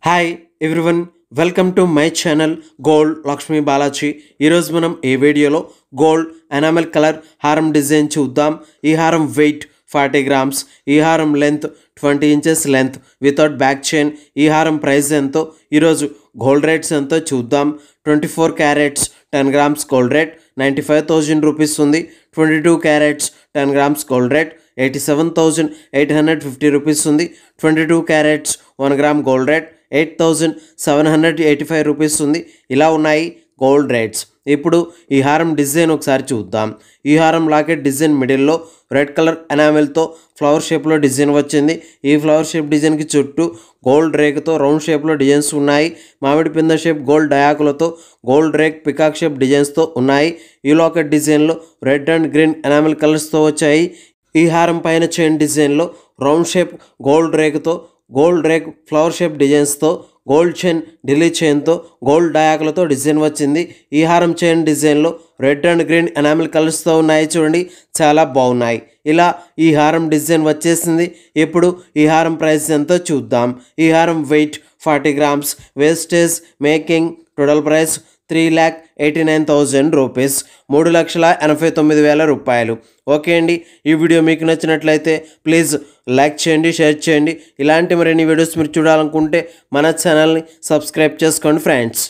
Hi everyone, welcome to my channel gold Lakshmi Balaji. ఈరోజు మనం ఈ వీడియోలో గోల్డ్ ఎనామెల్ కలర్ హారం డిజైన్ చూద్దాం. ఈ హారం వెయిట్ 40 గ్రామ్స్, ఈ హారం length 20 inches length without back chain. ఈ హారం ప్రైస్ ఎంతో, ఈరోజు గోల్డ్ రేట్స్ ఎంతో చూద్దాం. 24 carats 10 grams gold rate 95,000 rupees ఉంది. 22 carats 10 grams gold rate 87,850 rupees ఉంది. 22 carats 1 gram gold rate 8,785 rupees ఉంది. ఇలా ఉన్నాయి గోల్డ్ రేట్స్. ఇప్పుడు ఈ హారం డిజైన్ ఒకసారి చూద్దాం. ఈ హారం లాకెట్ డిజైన్ మిడిల్లో రెడ్ కలర్ ఎనామెల్తో ఫ్లవర్ షేప్లో డిజైన్ వచ్చింది. ఈ ఫ్లవర్ షేప్ డిజైన్కి చుట్టూ గోల్డ్ రేక్తో రౌండ్ షేప్లో డిజైన్స్ ఉన్నాయి. మామిడి పింద షేప్ గోల్డ్ డయాకులతో గోల్డ్ రేక్ పికాక్ షేప్ డిజైన్స్తో ఉన్నాయి. ఈ లాకెట్ డిజైన్లో రెడ్ అండ్ గ్రీన్ ఎనామెల్ కలర్స్తో వచ్చాయి. ఈ హారం పైన చైన్ డిజైన్లో రౌండ్ షేప్ గోల్డ్ రేక్తో గోల్డ్ రేక్ ఫ్లవర్ షేప్ డిజైన్స్తో గోల్డ్ చైన్ ఢిల్లీ చైన్తో గోల్డ్ డయాకులతో డిజైన్ వచ్చింది. ఈ హారం చైన్ డిజైన్లో రెడ్ అండ్ గ్రీన్ ఎనామిల్ కలర్స్తో ఉన్నాయి. చూడండి, చాలా బాగున్నాయి. ఇలా ఈ హారం డిజైన్ వచ్చేసింది. ఇప్పుడు ఈ హారం ప్రైస్ ఎంతో చూద్దాం. ఈ హారం weight 40 grams, wastage making total price 3,89,000 rupees, 3,89,000 రూపాయలు. ఓకే అండి, ఈ వీడియో మీకు నచ్చినట్లయితే ప్లీజ్ లైక్ చేయండి, షేర్ చేయండి. ఇలాంటి మరిన్ని వీడియోస్ మీరు చూడాలనుకుంటే మన ఛానల్ని సబ్స్క్రైబ్ చేసుకోండి ఫ్రెండ్స్.